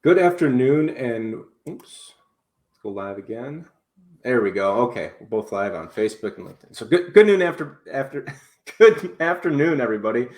Good afternoon, and oops, let's go live again. There we go. Okay, we're both live on Facebook and LinkedIn. So good noon good afternoon, everybody.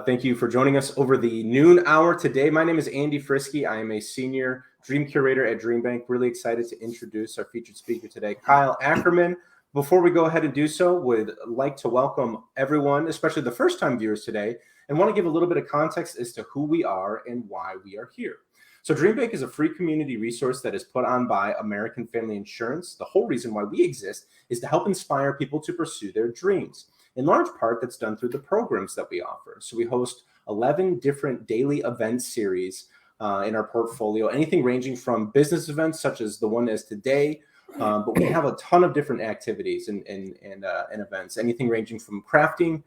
Thank you for joining us over the noon hour today. My name is Andy Frisky. I am a senior dream curator at DreamBank. Really excited to introduce our featured speaker today, Kyle Akerman. Before we go ahead and do so, would like to welcome everyone, especially the first-time viewers today, and want to give a little bit of context as to who we are and why we are here. So DreamBank is a free community resource that is put on by American Family Insurance. The whole reason why we exist is to help inspire people to pursue their dreams. In large part, that's done through the programs that we offer. So we host 11 different daily event series in our portfolio, anything ranging from business events such as the one as today, but we have a ton of different activities and events, anything ranging from crafting.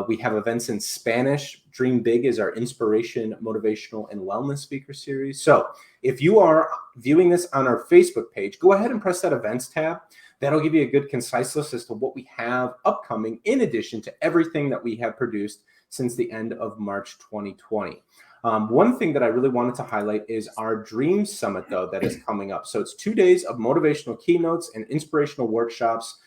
We have events in Spanish. Dream Big is our inspiration, motivational, and wellness speaker series. So if you are viewing this on our Facebook page, go ahead and press that events tab. That'll give you a good concise list as to what we have upcoming in addition to everything that we have produced since the end of March 2020. One thing that I really wanted to highlight is our Dream Summit, though, that is coming up. So it's 2 days of motivational keynotes and inspirational workshops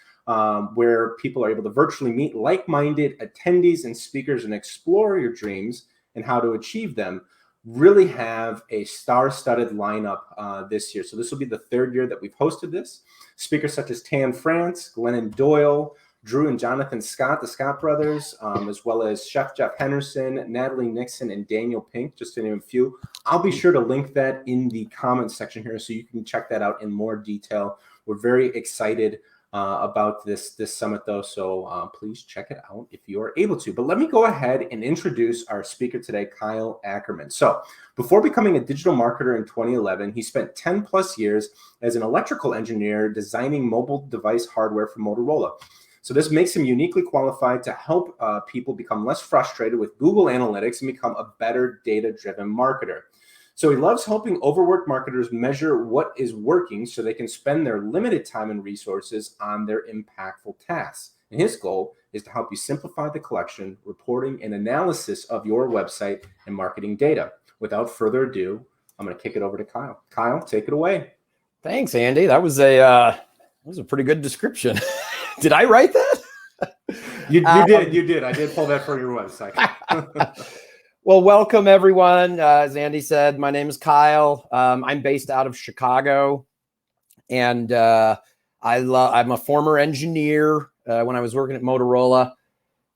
where people are able to virtually meet like-minded attendees and speakers and explore your dreams and how to achieve them. Really have a star-studded lineup this year. So this will be the third year that we've hosted this. Speakers such as Tan France, Glennon Doyle, Drew and Jonathan Scott, the Scott brothers, as well as Chef Jeff Henderson, Natalie Nixon, and Daniel Pink, just to name a few. I'll be sure to link that in the comments section here so you can check that out in more detail. We're very excited about this summit, though, so please check it out if you are able to. But let me go ahead and introduce our speaker today, Kyle Akerman. So before becoming a digital marketer in 2011, he spent 10 plus years as an electrical engineer designing mobile device hardware for Motorola. So this makes him uniquely qualified to help people become less frustrated with Google Analytics and become a better data-driven marketer. So he loves helping overworked marketers measure what is working so they can spend their limited time and resources on their impactful tasks. And his goal is to help you simplify the collection, reporting, and analysis of your website and marketing data. Without further ado, I'm going to kick it over to Kyle. Kyle, take it away. Thanks, Andy. That was a pretty good description. Did I write that? You did. I did pull that from your website. Well, welcome everyone. As Andy said, my name is Kyle. I'm based out of Chicago, and I'm a former engineer when I was working at Motorola.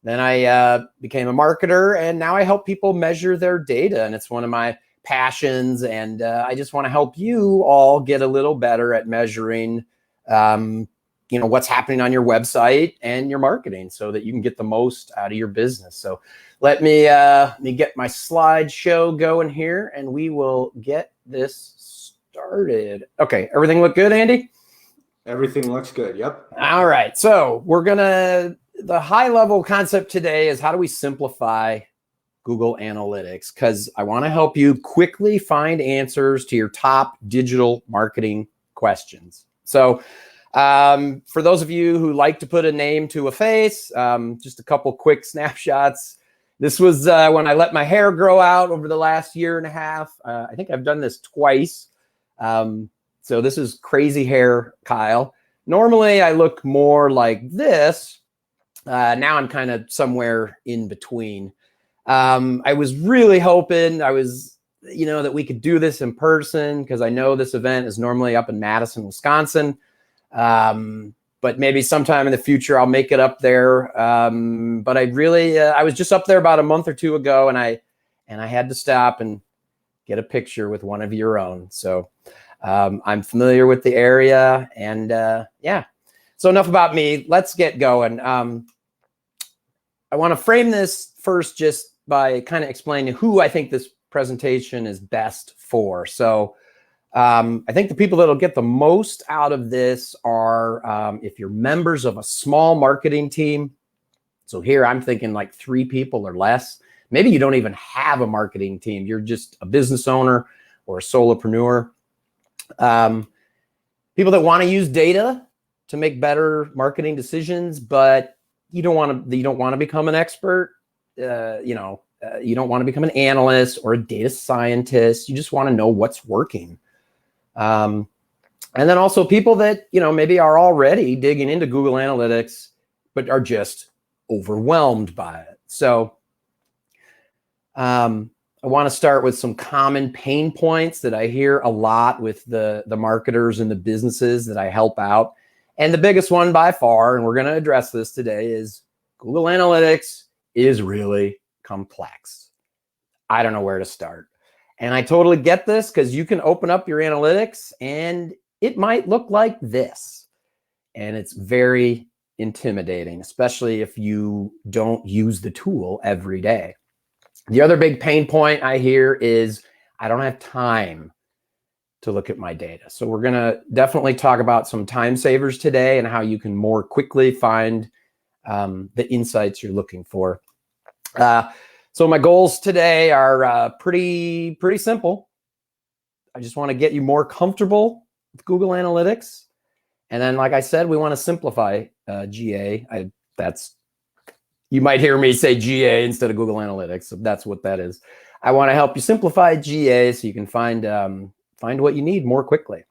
Then I became a marketer, and now I help people measure their data, and it's one of my passions. And I just want to help you all get a little better at measuring, what's happening on your website and your marketing, so that you can get the most out of your business. So let me get my slideshow going here, and we will get this started. Okay, everything look good, Andy? Everything looks good, yep. All right, so the high-level concept today is how do we simplify Google Analytics? Because I want to help you quickly find answers to your top digital marketing questions. So for those of you who like to put a name to a face, just a couple quick snapshots. This was when I let my hair grow out over the last year and a half. I think I've done this twice. So this is crazy hair, Kyle. Normally I look more like this. Now I'm kind of somewhere in between. I was really hoping that we could do this in person, because I know this event is normally up in Madison, Wisconsin. But maybe sometime in the future I'll make it up there. But I was just up there about a month or two ago, and I had to stop and get a picture with one of your own. So I'm familiar with the area, and yeah. So enough about me. Let's get going. I want to frame this first just by kind of explaining who I think this presentation is best for. So I think the people that'll get the most out of this are if you're members of a small marketing team. So here I'm thinking like 3 people or less. Maybe you don't even have a marketing team. You're just a business owner or a solopreneur. People that want to use data to make better marketing decisions, but you don't want to become an expert. You don't want to become an analyst or a data scientist. You just want to know what's working. And then also people that, maybe are already digging into Google Analytics, but are just overwhelmed by it. So I want to start with some common pain points that I hear a lot with the marketers and the businesses that I help out. And the biggest one by far, and we're going to address this today, is Google Analytics is really complex. I don't know where to start. And I totally get this, because you can open up your analytics and it might look like this. And it's very intimidating, especially if you don't use the tool every day. The other big pain point I hear is I don't have time to look at my data. So we're going to definitely talk about some time savers today and how you can more quickly find the insights you're looking for. So my goals today are pretty simple. I just want to get you more comfortable with Google Analytics. And then, like I said, we want to simplify GA. You might hear me say GA instead of Google Analytics. So that's what that is. I want to help you simplify GA so you can find what you need more quickly.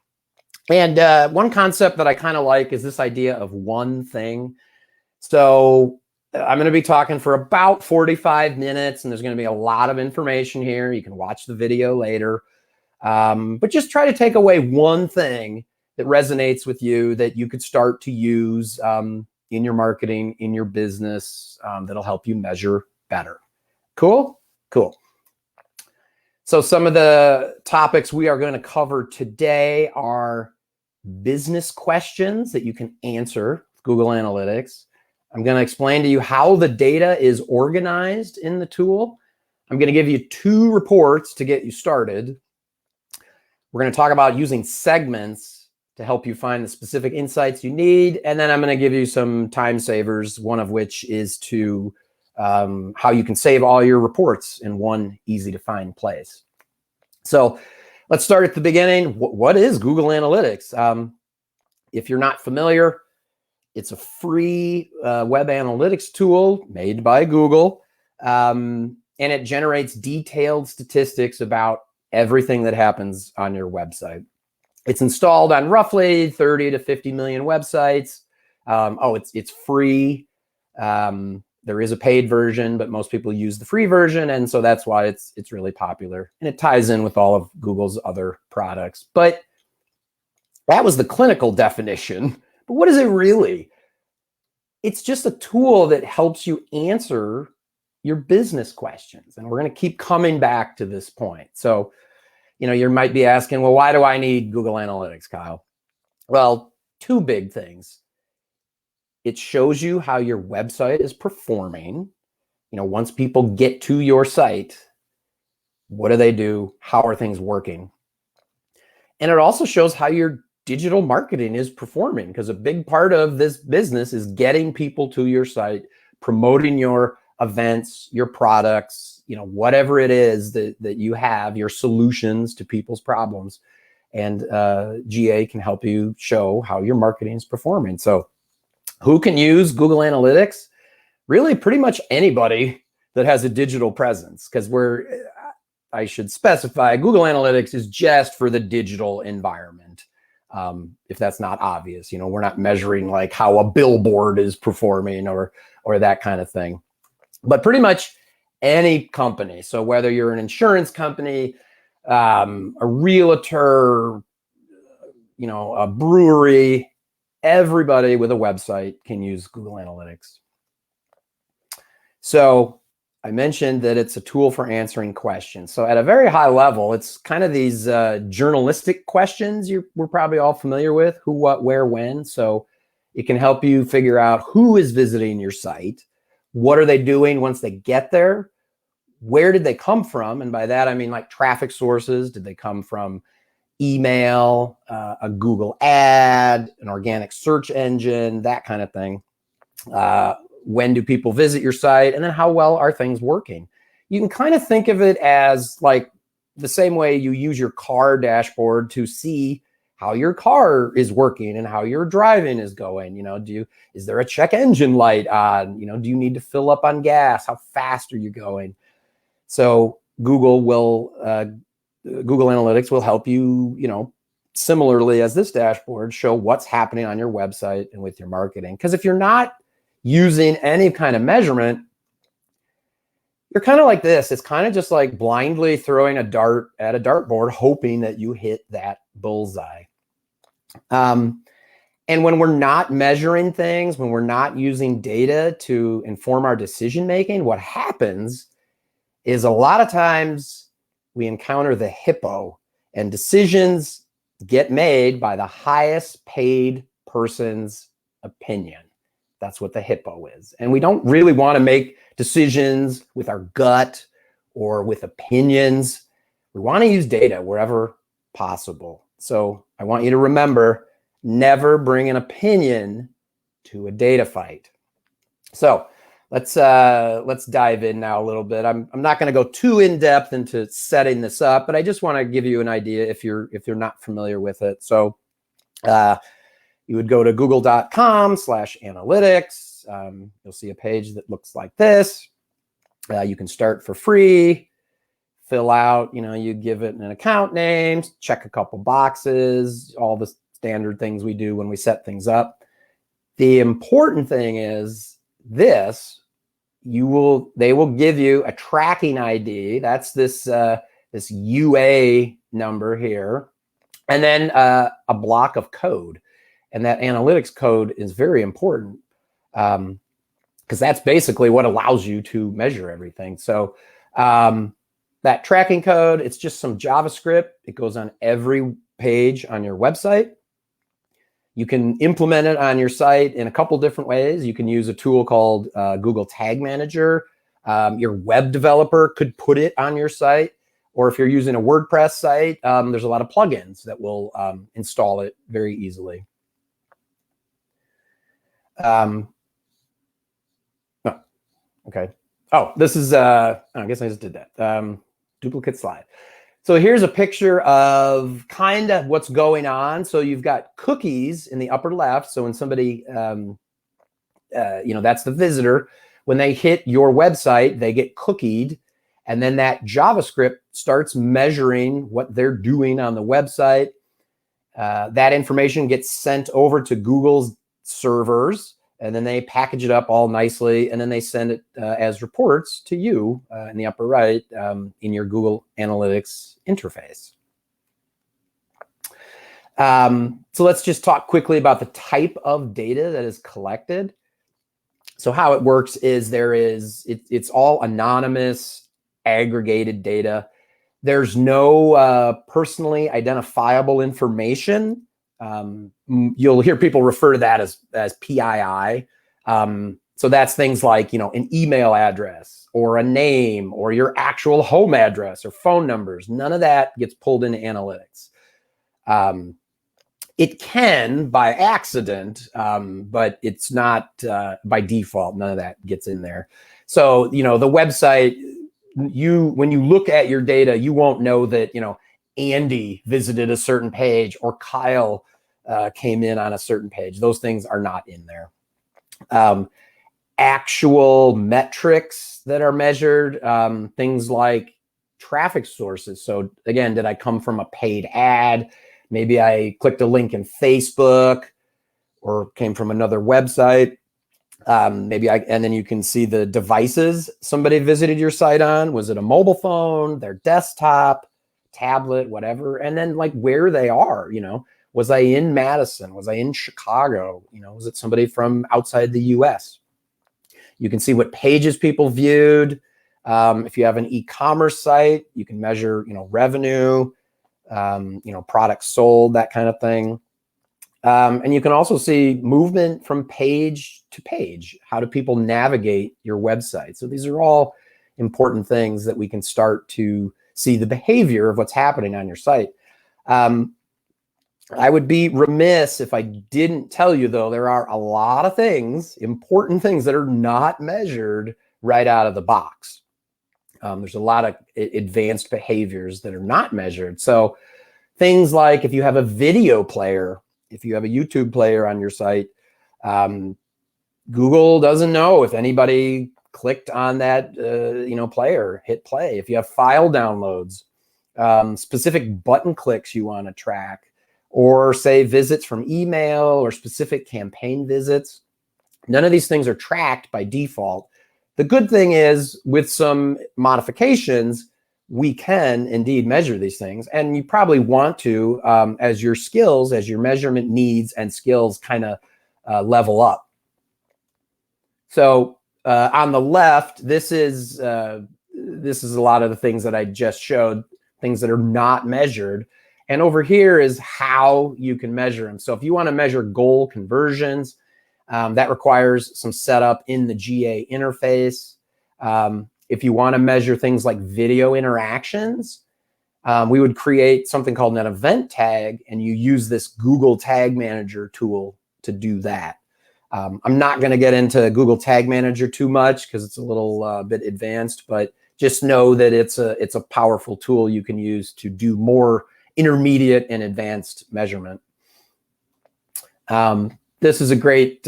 And one concept that I kind of like is this idea of one thing. So I'm going to be talking for about 45 minutes, and there's going to be a lot of information here. You can watch the video later. But just try to take away one thing that resonates with you that you could start to use in your marketing, in your business, that'll help you measure better. Cool? Cool. So some of the topics we are going to cover today are business questions that you can answer with Google Analytics. I'm going to explain to you how the data is organized in the tool. I'm going to give you 2 reports to get you started. We're going to talk about using segments to help you find the specific insights you need. And then I'm going to give you some time savers, one of which is to how you can save all your reports in one easy to find place. So let's start at the beginning. What is Google Analytics? If you're not familiar, it's a free web analytics tool made by Google, and it generates detailed statistics about everything that happens on your website. It's installed on roughly 30 to 50 million websites. It's free. There is a paid version, but most people use the free version, and so that's why it's really popular. And it ties in with all of Google's other products. But that was the clinical definition. But what is it really? It's just a tool that helps you answer your business questions. And we're going to keep coming back to this point. So, you might be asking, well, why do I need Google Analytics, Kyle? Well, 2 big things. It shows you how your website is performing. Once people get to your site, what do they do? How are things working? And it also shows how your digital marketing is performing, because a big part of this business is getting people to your site, promoting your events, your products, whatever it is that you have, your solutions to people's problems. And GA can help you show how your marketing is performing. So who can use Google Analytics? Really, pretty much anybody that has a digital presence, because I should specify, Google Analytics is just for the digital environment. If that's not obvious, we're not measuring like how a billboard is performing or that kind of thing. But pretty much any company. So whether you're an insurance company, a realtor, a brewery, everybody with a website can use Google Analytics. So I mentioned that it's a tool for answering questions. So at a very high level, it's kind of these journalistic questions we're probably all familiar with: who, what, where, when. So it can help you figure out who is visiting your site, what are they doing once they get there, where did they come from? And by that, I mean like traffic sources. Did they come from email, a Google ad, an organic search engine, that kind of thing? When do people visit your site? And then how well are things working? You can kind of think of it as like the same way you use your car dashboard to see how your car is working and how your driving is going. Is there a check engine light on? Do you need to fill up on gas? How fast are you going? So Google Analytics will help you, similarly as this dashboard, show what's happening on your website and with your marketing. Because if you're not using any kind of measurement, you're kind of like this. It's kind of just like blindly throwing a dart at a dartboard, hoping that you hit that bullseye. And when we're not measuring things, when we're not using data to inform our decision making, what happens is a lot of times we encounter the hippo, and decisions get made by the highest paid person's opinion. That's what the hippo is. And we don't really want to make decisions with our gut or with opinions. We want to use data wherever possible. So I want you to remember, never bring an opinion to a data fight. So let's dive in now a little bit. I'm not going to go too in depth into setting this up, but I just want to give you an idea if you're not familiar with it. So you would go to google.com/analytics. You'll see a page that looks like this. You can start for free, fill out, you give it an account name, check a couple boxes, all the standard things we do when we set things up. The important thing is this: they will give you a tracking ID. That's this UA number here, and then a block of code. And that analytics code is very important because that's basically what allows you to measure everything. So that tracking code, it's just some JavaScript. It goes on every page on your website. You can implement it on your site in a couple different ways. You can use a tool called Google Tag Manager. Your web developer could put it on your site. Or if you're using a WordPress site, there's a lot of plugins that will install it very easily. Okay. Oh, this is, I guess I just did that. Duplicate slide. So here's a picture of kind of what's going on. So you've got cookies in the upper left. So when somebody, that's the visitor, when they hit your website, they get cookied. And then that JavaScript starts measuring what they're doing on the website. That information gets sent over to Google's servers, and then they package it up all nicely, and then they send it as reports to you in the upper right in your Google Analytics interface. So let's just talk quickly about the type of data that is collected. So how it works is it's all anonymous, aggregated data. There's no personally identifiable information. You'll hear people refer to that as PII. So that's things like, an email address or a name or your actual home address or phone numbers. None of that gets pulled into analytics. It can by accident, but it's not by default. None of that gets in there. So, the website, when you look at your data, you won't know that, Andy visited a certain page or Kyle came in on a certain page. Those things are not in there. Actual metrics that are measured, things like traffic sources. So again, did I come from a paid ad? Maybe I clicked a link in Facebook or came from another website. And then you can see the devices somebody visited your site on. Was it a mobile phone, their desktop, tablet, whatever? And then like where they are, was I in Madison? Was I in Chicago? Was it somebody from outside the US? You can see what pages people viewed. If you have an e-commerce site, you can measure, revenue, products sold, that kind of thing. And you can also see movement from page to page. How do people navigate your website? So these are all important things that we can start to see the behavior of what's happening on your site. I would be remiss if I didn't tell you, though, there are a lot of things, important things that are not measured right out of the box. There's a lot of advanced behaviors that are not measured. So things like if you have a video player, if you have a YouTube player on your site, Google doesn't know if anybody clicked on that, player, hit play. If you have file downloads, specific button clicks you want to track, or say visits from email or specific campaign visits, none of these things are tracked by default. The good thing is, with some modifications, we can indeed measure these things. And you probably want to, as your measurement needs and skills kind of level up. So on the left, this is a lot of the things that I just showed, things that are not measured. And over here is how you can measure them. So if you want to measure goal conversions, that requires some setup in the GA interface. If you want to measure things like video interactions, we would create something called an event tag, and you use this Google Tag Manager tool to do that. I'm not going to get into Google Tag Manager too much because it's a little bit advanced, but just know that it's a powerful tool you can use to do more intermediate and advanced measurement. This is a great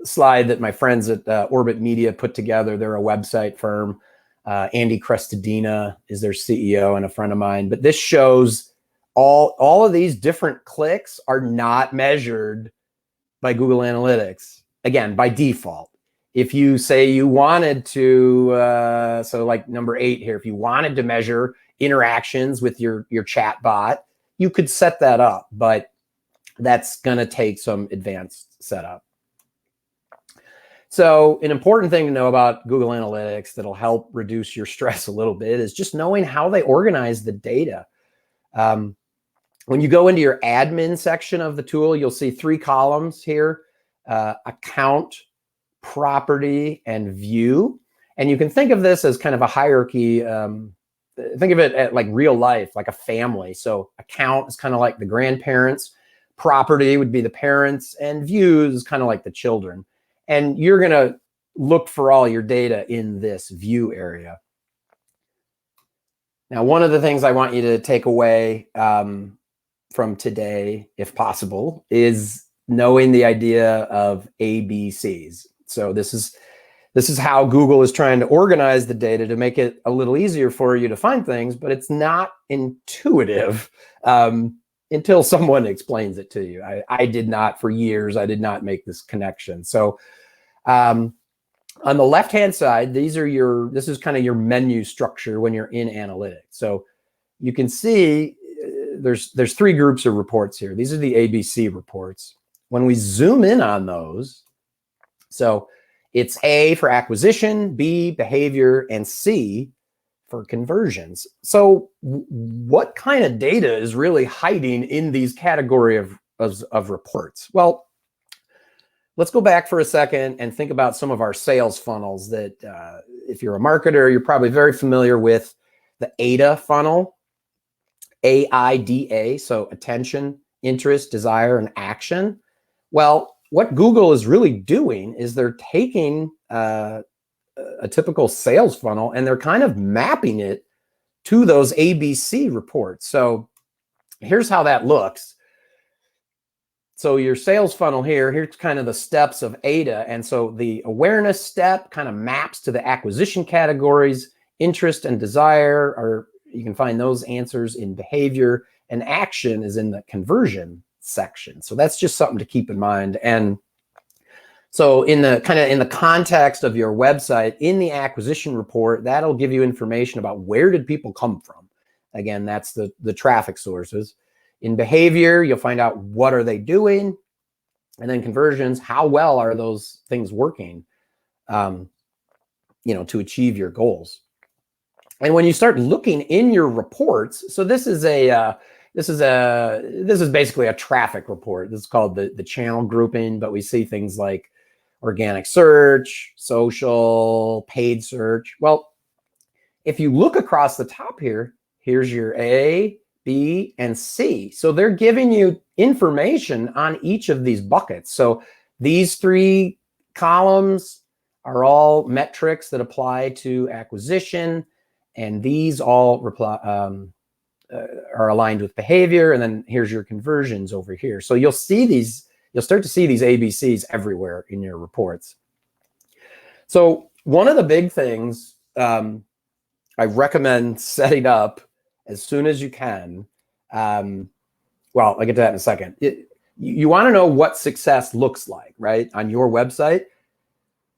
slide that my friends at Orbit Media put together. They're a website firm. Andy Crestodina is their CEO and a friend of mine. But this shows all of these different clicks are not measured by Google Analytics, again, by default. If you say you wanted to, so like number 8 here, if you wanted to measure interactions with your chat bot, you could set that up, but that's going to take some advanced setup. So an important thing to know about Google Analytics that'll help reduce your stress a little bit is just knowing how they organize the data. When you go into your admin section of the tool, you'll see 3 columns here: account, property, and view. And you can think of this as kind of a hierarchy. Think of it at like real life, like a family. So account is kind of like the grandparents, property would be the parents, and views is kind of like the children. And you're going to look for all your data in this view area. Now, one of the things I want you to take away from today, if possible, is knowing the idea of ABCs. So this is how Google is trying to organize the data to make it a little easier for you to find things, but it's not intuitive until someone explains it to you. I did not, for years, I did not make this connection. So on the left-hand side, this is kind of your menu structure when you're in analytics. So you can see there's 3 groups of reports here. These are the ABC reports. When we zoom in on those, so it's A for acquisition, B, behavior, and C for conversions. So what kind of data is really hiding in these category of reports? Well, let's go back for a second and think about some of our sales funnels that if you're a marketer, you're probably very familiar with the AIDA funnel, AIDA, so attention, interest, desire, and action. Well, what Google is really doing is they're taking a typical sales funnel and they're kind of mapping it to those ABC reports. So here's how that looks. So your sales funnel here's kind of the steps of AIDA. And so the awareness step kind of maps to the acquisition categories. Interest and desire you can find those answers in behavior, and action is in the conversion section. So that's just something to keep in mind. And so in the context of your website, in the acquisition report, that'll give you information about where did people come from. Again, that's the traffic sources. In behavior, you'll find out what are they doing. And then conversions, how well are those things working, to achieve your goals. And when you start looking in your reports, so this is basically a traffic report. This is called the channel grouping, but we see things like organic search, social, paid search. Well, if you look across the top here, here's your A, B, and C. So they're giving you information on each of these buckets. So these 3 columns are all metrics that apply to acquisition, and these all are aligned with behavior. And then here's your conversions over here. So you'll start to see these ABCs everywhere in your reports. So One of the big things I recommend setting up as soon as you can. Well, I'll get to that in a second. You want to know what success looks like, right? On your website.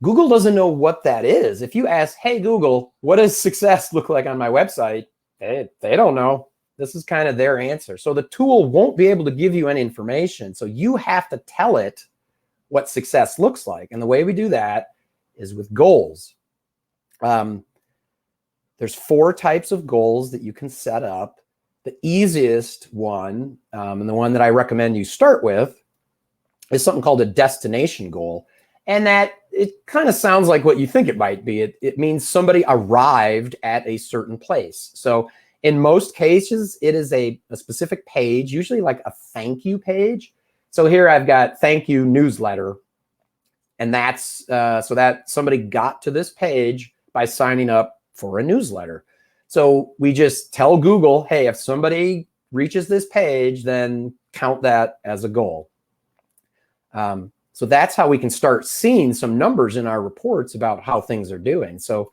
Google doesn't know what that is. If you ask, hey, Google, what does success look like on my website? They don't know. This is kind of their answer. So the tool won't be able to give you any information. So you have to tell it what success looks like. And the way we do that is with goals. There's 4 types of goals that you can set up. The easiest one, and the one that I recommend you start with, is something called a destination goal. And that, it kind of sounds like what you think it might be. It means somebody arrived at a certain place. So in most cases, it is a specific page, usually like a thank you page. So here I've got thank you newsletter. And that's so that somebody got to this page by signing up for a newsletter. So we just tell Google, hey, if somebody reaches this page, then count that as a goal. So that's how we can start seeing some numbers in our reports about how things are doing. So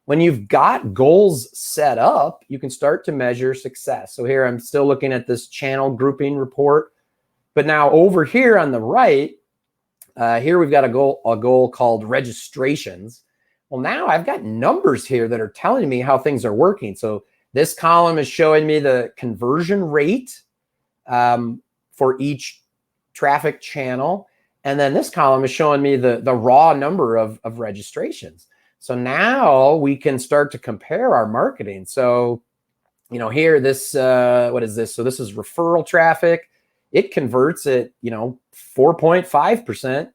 when you've got goals set up, you can start to measure success. So here I'm still looking at this channel grouping report, but now over here on the right, here we've got a goal called registrations. Well, now I've got numbers here that are telling me how things are working. So this column is showing me the conversion rate for each traffic channel. And then this column is showing me the raw number of registrations. So now we can start to compare our marketing. So, you know, here, this, what is this? So this is referral traffic. It converts at, 4.5%.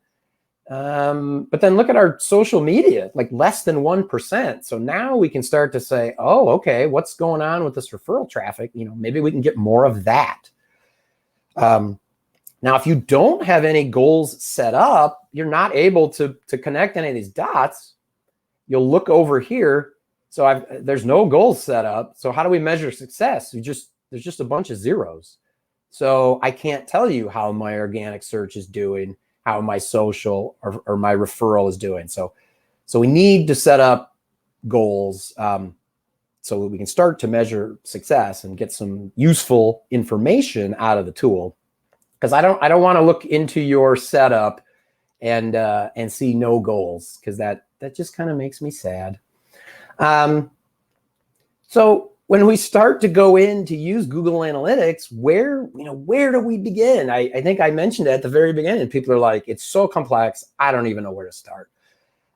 But then look at our social media, like less than 1%. So now we can start to say, oh, okay, what's going on with this referral traffic? Maybe we can get more of that. Now, if you don't have any goals set up, you're not able to connect any of these dots. You'll look over here. So there's no goals set up. So how do we measure success? There's just a bunch of zeros. So I can't tell you how my organic search is doing, how my social or my referral is doing. So we need to set up goals so that we can start to measure success and get some useful information out of the tool. Because I don't want to look into your setup and see no goals, because that just kind of makes me sad. So when we start to go in to use Google Analytics, where do we begin? I think I mentioned it at the very beginning. People are like, it's so complex, I don't even know where to start.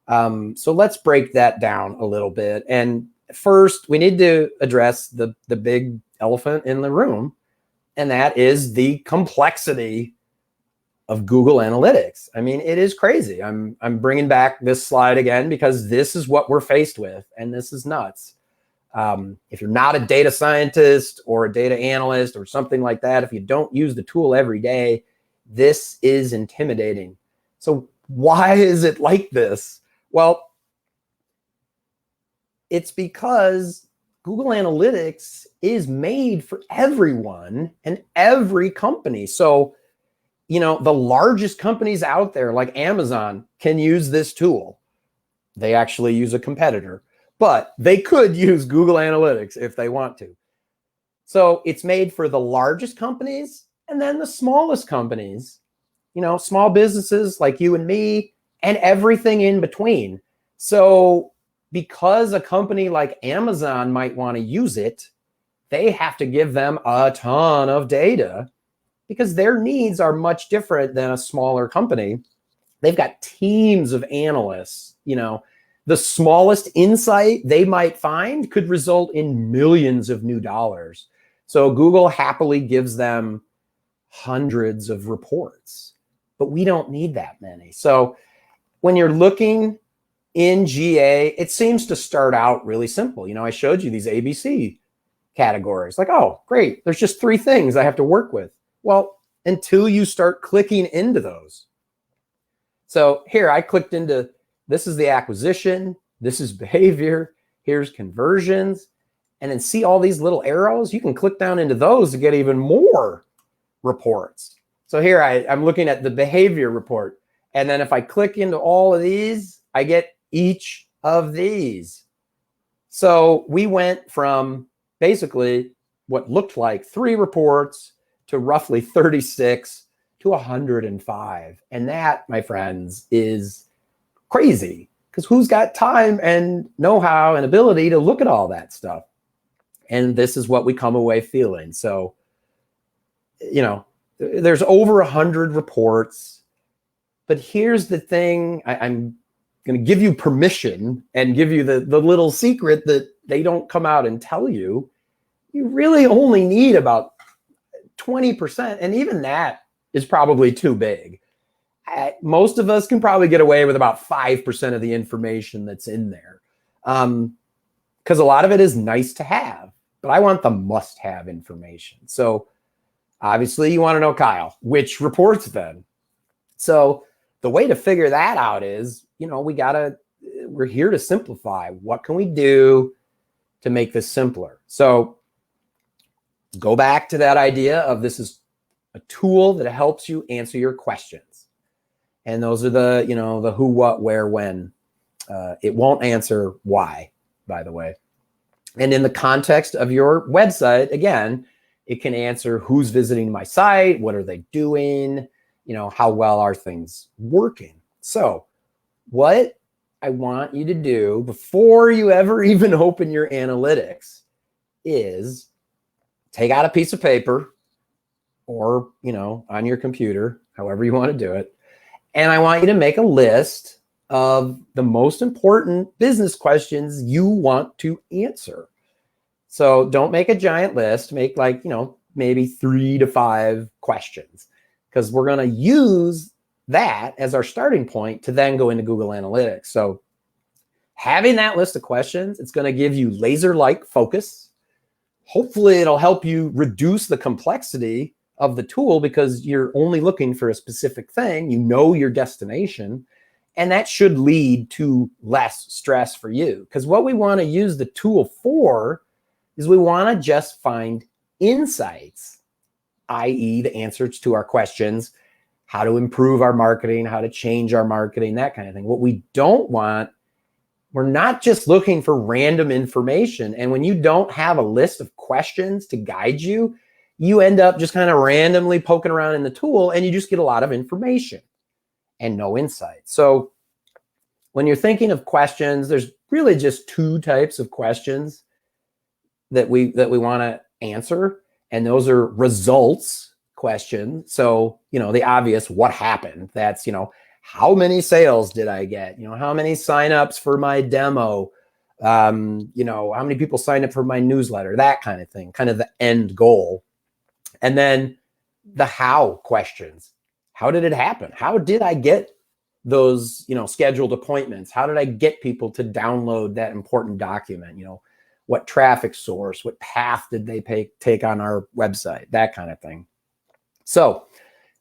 So let's break that down a little bit. And first, we need to address the big elephant in the room, and that is the complexity of Google Analytics. I mean, it is crazy. I'm bringing back this slide again because this is what we're faced with, and this is nuts. If you're not a data scientist or a data analyst or something like that, if you don't use the tool every day, this is intimidating. So why is it like this? Well, it's because Google Analytics is made for everyone and every company. So, the largest companies out there like Amazon can use this tool. They actually use a competitor, but they could use Google Analytics if they want to. So it's made for the largest companies and then the smallest companies, small businesses like you and me and everything in between. So because a company like Amazon might want to use it, they have to give them a ton of data because their needs are much different than a smaller company. They've got teams of analysts. The smallest insight they might find could result in millions of new dollars. So Google happily gives them hundreds of reports, but we don't need that many. So when you're looking in GA, it seems to start out really simple. I showed you these ABC categories. Like, oh, great. There's just 3 things I have to work with. Well, until you start clicking into those. So here I clicked into, this is the acquisition. This is behavior. Here's conversions. And then see all these little arrows? You can click down into those to get even more reports. So here I'm looking at the behavior report. And then if I click into all of these, I get each of these. So we went from basically what looked like 3 reports to roughly 36 to 105. And that, my friends, is crazy, because who's got time and know-how and ability to look at all that stuff? And this is what we come away feeling. So, you know, there's over 100 reports, but here's the thing. I'm going to give you permission and give you the little secret that they don't come out and tell you. You really only need about 20%. And even that is probably too big. Most of us can probably get away with about 5% of the information that's in there. Because a lot of it is nice to have, but I want the must-have information. So obviously you want to know, Kyle, which reports then? So the way to figure that out is, you know, we're here to simplify. What can we do to make this simpler? So go back to that idea of this is a tool that helps you answer your questions. And those are the, you know, the who, what, where, when. It won't answer why, by the way. And in the context of your website, again, it can answer who's visiting my site, what are they doing, you know, how well are things working. So what I want you to do before you ever even open your analytics is take out a piece of paper or, you know, on your computer, however you want to do it. And I want you to make a list of the most important business questions you want to answer. So don't make a giant list. Make like, you know, maybe 3 to 5 questions, because we're going to use that as our starting point to then go into Google Analytics. So having that list of questions, it's going to give you laser-like focus. Hopefully it'll help you reduce the complexity of the tool, because you're only looking for a specific thing, you know your destination, and that should lead to less stress for you. Because what we want to use the tool for is we want to just find insights, i.e. the answers to our questions, how to improve our marketing, how to change our marketing, that kind of thing. What we don't want, we're not just looking for random information. And when you don't have a list of questions to guide you, you end up just kind of randomly poking around in the tool and you just get a lot of information and no insight. So when you're thinking of questions, there's really just 2 types of questions that we want to answer. And those are results questions. So, you know, the obvious, what happened? That's, you know, how many sales did I get? You know, how many signups for my demo? You know, how many people signed up for my newsletter? That kind of thing, kind of the end goal. And then the how questions. How did it happen? How did I get those, you know, scheduled appointments? How did I get people to download that important document? You know, what traffic source, what path did they take on our website? That kind of thing. So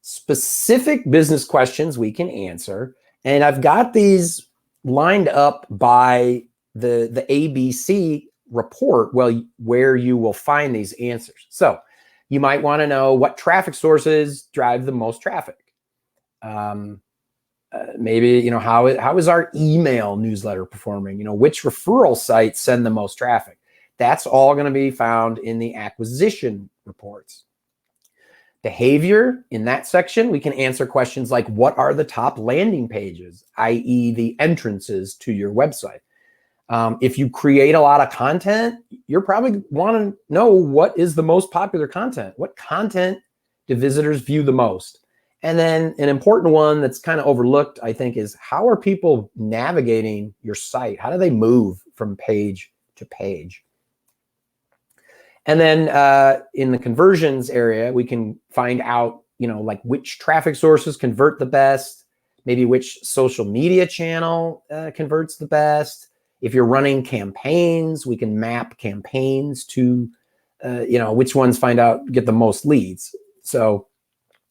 specific business questions we can answer. And I've got these lined up by the ABC report, well, where you will find these answers. So you might want to know what traffic sources drive the most traffic. Maybe, you know, how is our email newsletter performing? You know, which referral sites send the most traffic? That's all going to be found in the acquisition reports. Behavior, in that section, we can answer questions like, what are the top landing pages, i.e. the entrances to your website? If you create a lot of content, you're probably want to know what is the most popular content. What content do visitors view the most? And then an important one that's kind of overlooked, I think, is how are people navigating your site? How do they move from page to page? And then in the conversions area, we can find out, you know, like which traffic sources convert the best, maybe which social media channel converts the best. If you're running campaigns, we can map campaigns to, you know, which ones get the most leads. So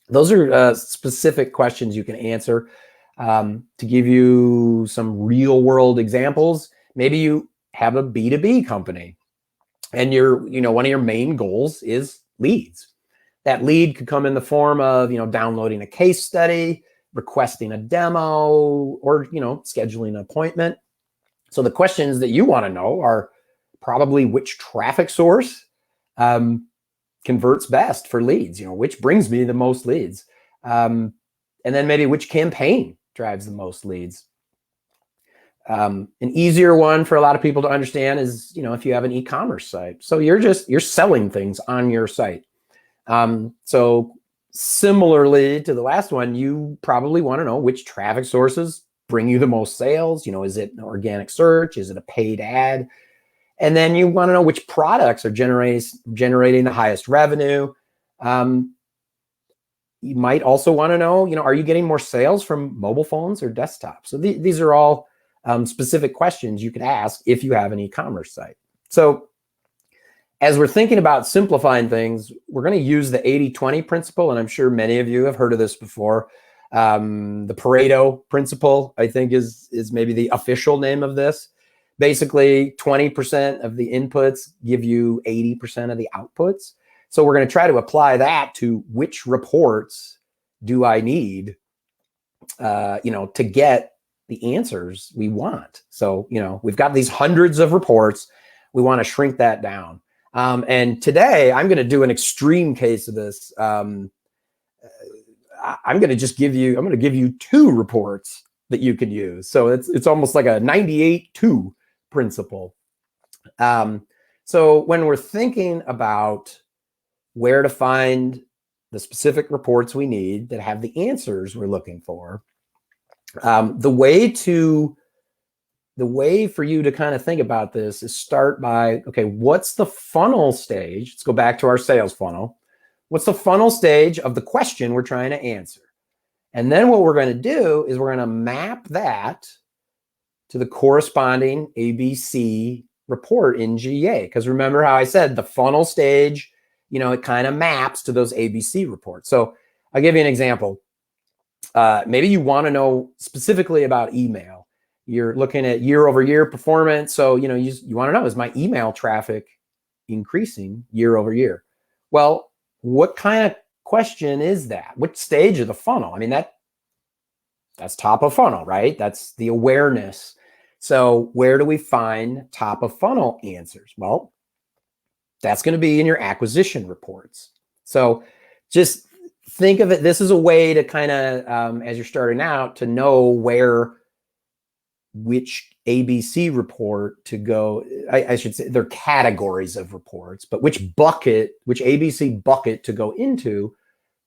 those are specific questions you can answer. To give you some real world examples, maybe you have a B2B company and one of your main goals is leads. That lead could come in the form of, you know, downloading a case study, requesting a demo, or, you know, scheduling an appointment. So the questions that you want to know are probably which traffic source converts best for leads, which brings me the most leads. And then maybe which campaign drives the most leads. An easier one for a lot of people to understand is, if you have an e-commerce site. So you're selling things on your site. So similarly to the last one, you probably want to know which traffic sources bring you the most sales. Is it an organic search? Is it a paid ad? And then you want to know which products are generating the highest revenue. You might also want to know, are you getting more sales from mobile phones or desktops? So these are all specific questions you could ask if you have an e-commerce site. So as we're thinking about simplifying things, we're going to use the 80-20 principle, and I'm sure many of you have heard of this before. The Pareto Principle, I think, is maybe the official name of this. Basically, 20% of the inputs give you 80% of the outputs. So we're going to try to apply that to which reports do I need, to get the answers we want. So, we've got these hundreds of reports. We want to shrink that down. And today I'm going to do an extreme case of this. I'm going to give you 2 reports that you can use. So it's almost like a 98-2 principle. So when we're thinking about where to find the specific reports we need that have the answers we're looking for, the way for you to kind of think about this is start by, okay, what's the funnel stage? Let's go back to our sales funnel. What's the funnel stage of the question we're trying to answer? And then what we're going to do is we're going to map that to the corresponding ABC report in GA. Because remember how I said the funnel stage, it kind of maps to those ABC reports. So I'll give you an example. Maybe you want to know specifically about email. You're looking at year-over-year performance. So, you want to know, is my email traffic increasing year-over-year? Well, what kind of question is that? Which stage of the funnel? I mean, that's top of funnel, right? That's the awareness. So where do we find top of funnel answers? Well, that's going to be in your acquisition reports. So just think of it. This is a way to kind of, as you're starting out, to know which ABC report to go. I should say they're categories of reports, but which ABC bucket to go into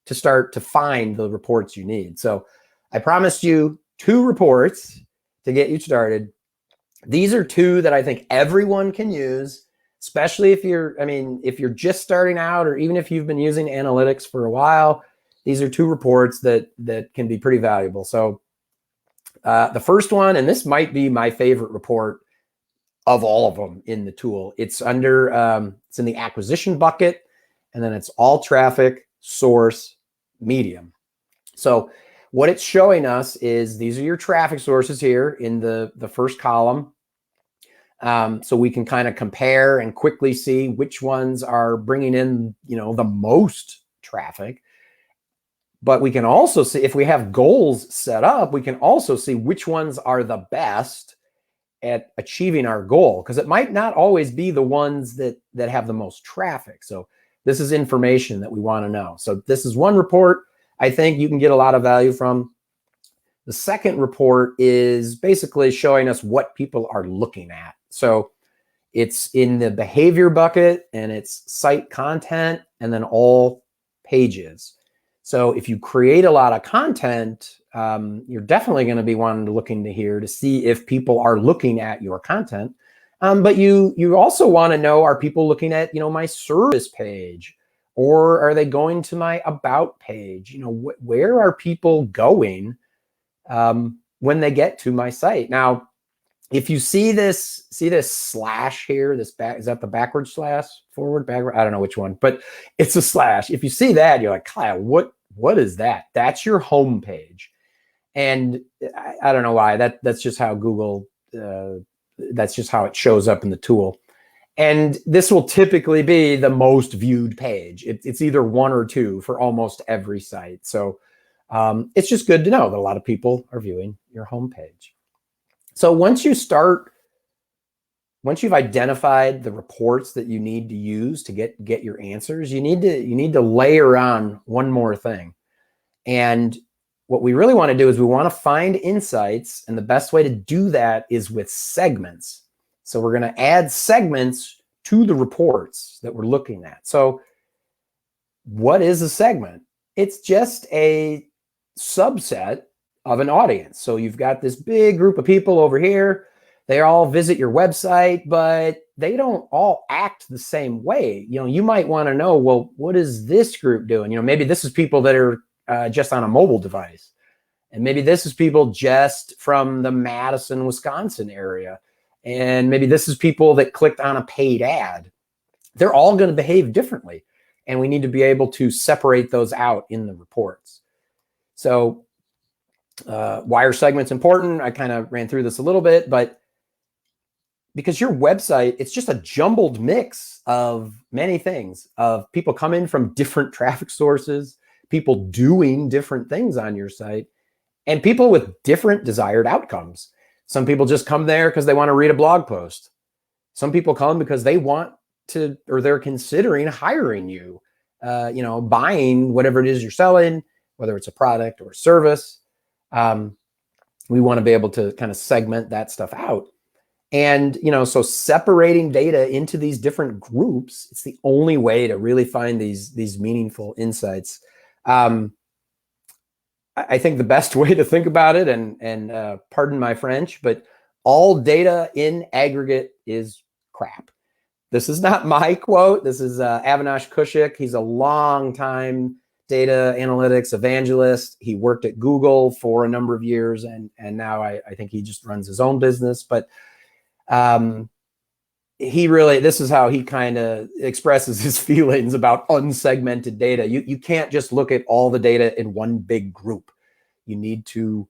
to start to find the reports you need. So I promised you 2 reports to get you started. These are 2 that I think everyone can use, especially if you're just starting out, or even if you've been using analytics for a while. These are 2 reports that can be pretty valuable. So the first one, and this might be my favorite report of all of them in the tool. It's in the acquisition bucket, and then it's all traffic, source, medium. So what it's showing us is these are your traffic sources here in the first column. So we can kind of compare and quickly see which ones are bringing in, the most traffic. But we can also see, if we have goals set up, we can also see which ones are the best at achieving our goal, because it might not always be the ones that have the most traffic. So this is information that we want to know. So this is one report I think you can get a lot of value from. The second report is basically showing us what people are looking at. So it's in the behavior bucket, and it's site content, and then all pages. So if you create a lot of content, you're definitely going to be looking to here to see if people are looking at your content. But you also want to know, are people looking at, my service page, or are they going to my about page? Where are people going when they get to my site? Now, if you see this slash here, is that the backward slash, forward, backward? I don't know which one, but it's a slash. If you see that, you're like, Kyle, what is that? That's your home page. And I don't know why. That's just how Google, that's just how it shows up in the tool. And this will typically be the most viewed page. It's either 1 or 2 for almost every site. So it's just good to know that a lot of people are viewing your home page. So once you start once you've identified the reports that you need to use to get your answers, you need to layer on one more thing. And what we really want to do is we want to find insights, and the best way to do that is with segments. So we're going to add segments to the reports that we're looking at. So what is a segment? It's just a subset of an audience. So you've got this big group of people over here. They all visit your website, but they don't all act the same way. You might want to know, well, what is this group doing? Maybe this is people that are just on a mobile device. And maybe this is people just from the Madison, Wisconsin area. And maybe this is people that clicked on a paid ad. They're all going to behave differently. And we need to be able to separate those out in the reports. So why are segments important? I kind of ran through this a little bit, but because your website, it's just a jumbled mix of many things, of people coming from different traffic sources, people doing different things on your site, and people with different desired outcomes. Some people just come there because they want to read a blog post. Some people come because they want to, or they're considering hiring you, buying whatever it is you're selling, whether it's a product or a service. We want to be able to kind of segment that stuff out. And, so separating data into these different groups, it's the only way to really find these meaningful insights. I think the best way to think about it, and pardon my French, but all data in aggregate is crap. This is not my quote. This is Avinash Kushik. He's a long time data analytics evangelist. He worked at Google for a number of years, and now I think he just runs his own business. But this is how he kind of expresses his feelings about unsegmented data. You can't just look at all the data in one big group. You need to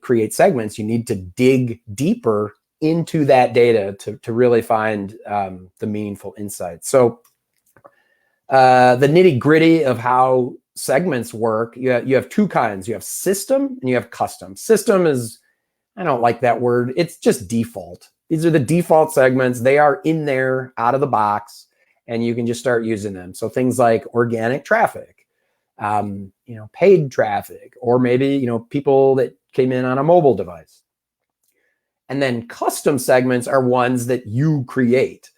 create segments. You need to dig deeper into that data to really find the meaningful insights. So the nitty gritty of how segments work, you have two kinds. You have system and you have custom. System is, I don't like that word. It's just default. These are the default segments. They are in there out of the box, and you can just start using them. So things like organic traffic, paid traffic, or maybe, people that came in on a mobile device. And then custom segments are ones that you create.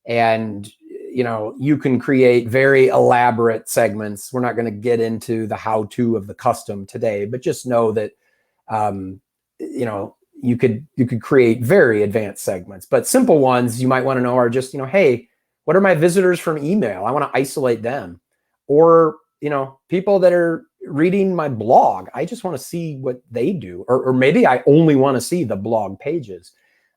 And, you can create very elaborate segments. We're not going to get into the how-to of the custom today, but just know that, you could create very advanced segments. But simple ones you might want to know are just, hey, what are my visitors from email? I want to isolate them. Or, people that are reading my blog, I just want to see what they do. Or maybe I only want to see the blog pages.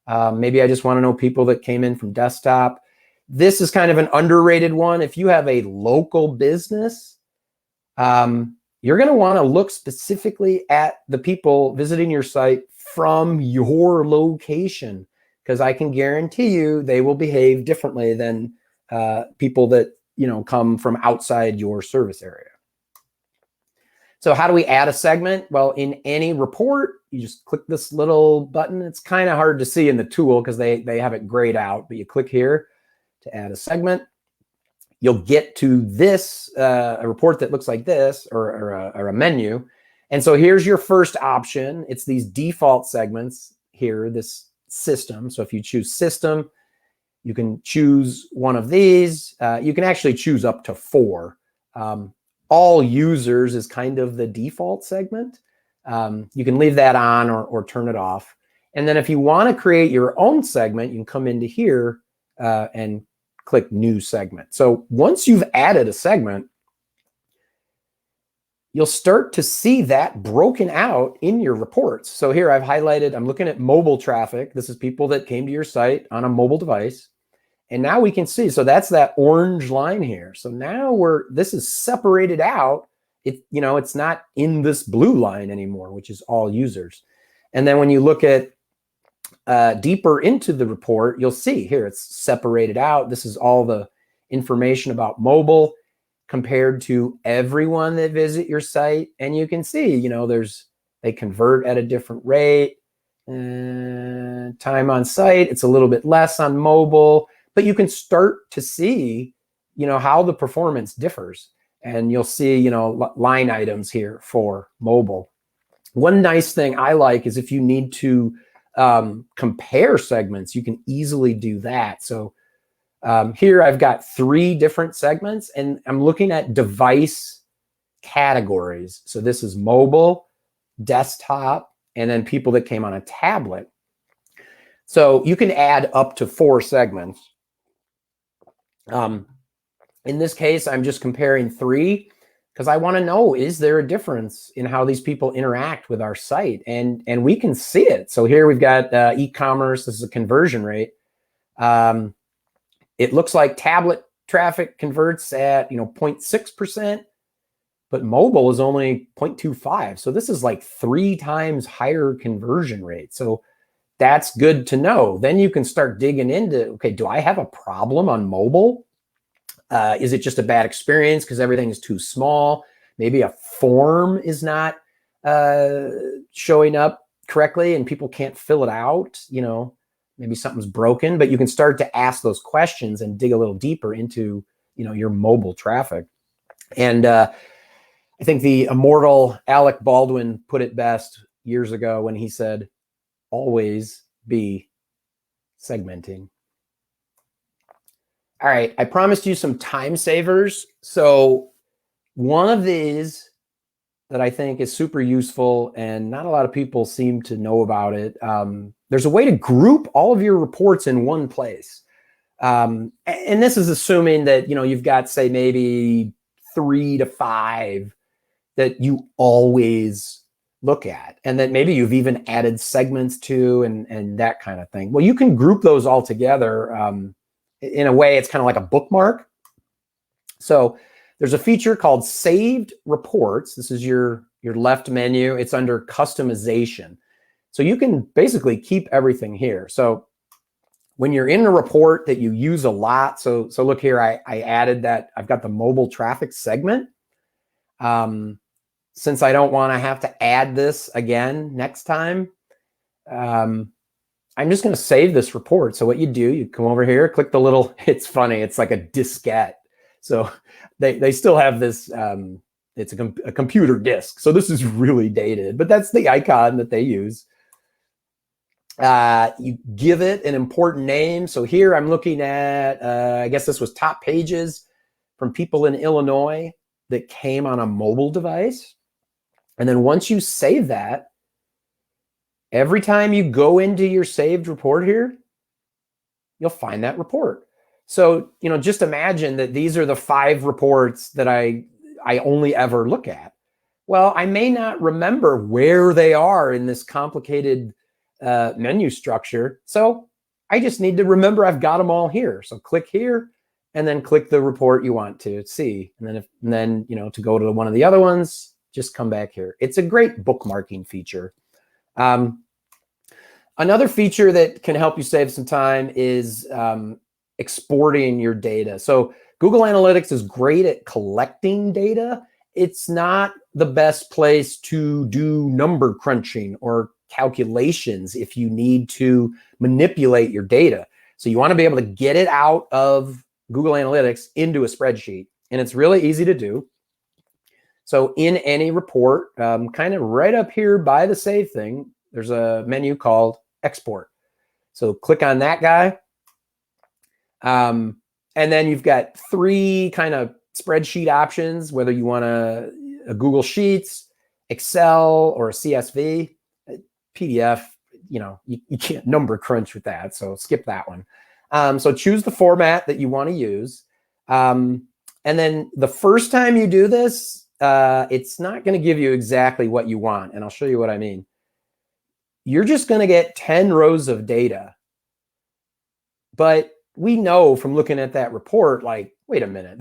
Maybe I just want to know people that came in from desktop. This is kind of an underrated one. If you have a local business, you're going to want to look specifically at the people visiting your site from your location, because I can guarantee you they will behave differently than people that come from outside your service area. So how do we add a segment? Well, in any report, you just click this little button. It's kind of hard to see in the tool because they have it grayed out, but you click here to add a segment. You'll get to this, a report that looks like this, or a menu. And so here's your first option. It's these default segments here, this system. So if you choose system, you can choose one of these. You can actually choose up to 4. All users is kind of the default segment. You can leave that on or turn it off. And then if you want to create your own segment, you can come into here and click new segment. So once you've added a segment, you'll start to see that broken out in your reports. So here I've highlighted, I'm looking at mobile traffic. This is people that came to your site on a mobile device. And now we can see, so that's that orange line here. So now this is separated out. It's not in this blue line anymore, which is all users. And then when you look at deeper into the report, you'll see here it's separated out. This is all the information about mobile compared to everyone that visit your site. And you can see, they convert at a different rate. Time on site, it's a little bit less on mobile, but you can start to see, how the performance differs. And you'll see, line items here for mobile. One nice thing I like is if you need to compare segments, you can easily do that. So here I've got 3 different segments, and I'm looking at device categories. So this is mobile, desktop, and then people that came on a tablet. So you can add up to 4 segments. In this case, I'm just comparing 3 because I want to know, is there a difference in how these people interact with our site? And we can see it. So here we've got e-commerce. This is a conversion rate. It looks like tablet traffic converts at 0.6%, but mobile is only 0.25. So this is like 3 times higher conversion rate. So that's good to know. Then you can start digging into, okay, do I have a problem on mobile? Is it just a bad experience because everything is too small? Maybe a form is not showing up correctly and people can't fill it out. Maybe something's broken, but you can start to ask those questions and dig a little deeper into, your mobile traffic. And I think the immortal Alec Baldwin put it best years ago when he said, always be segmenting. All right, I promised you some time savers. So one of these that I think is super useful and not a lot of people seem to know about it. There's a way to group all of your reports in one place. And this is assuming that, you've got, say, maybe 3 to 5 that you always look at, and that maybe you've even added segments to and that kind of thing. Well, you can group those all together. In a way, it's kind of like a bookmark. So there's a feature called Saved Reports. This is your left menu. It's under Customization. So you can basically keep everything here. So when you're in a report that you use a lot, so look here, I added that. I've got the mobile traffic segment. Since I don't want to have to add this again next time, I'm just going to save this report. So what you do, you come over here, click the little, it's funny, it's like a diskette. So they still have this, it's a computer disk. So this is really dated, but that's the icon that they use. You give it an important name. So here I'm looking at, I guess this was top pages from people in Illinois that came on a mobile device. And then once you save that, every time you go into your saved report here, you'll find that report. So, just imagine that these are the 5 reports that I only ever look at. Well, I may not remember where they are in this complicated menu structure. So I just need to remember I've got them all here. So click here and then click the report you want to see. And then, to go to one of the other ones, just come back here. It's a great bookmarking feature. Another feature that can help you save some time is exporting your data. So Google Analytics is great at collecting data. It's not the best place to do number crunching or calculations if you need to manipulate your data. So you want to be able to get it out of Google Analytics into a spreadsheet. And it's really easy to do. So in any report, kind of right up here by the save thing, there's a menu called Export. So click on that guy. And then you've got 3 kind of spreadsheet options, whether you want a Google Sheets, Excel, or a CSV. PDF, you can't number crunch with that, so skip that one. So choose the format that you want to use. And then the first time you do this, it's not going to give you exactly what you want, and I'll show you what I mean. You're just going to get 10 rows of data. But we know from looking at that report, like, wait a minute,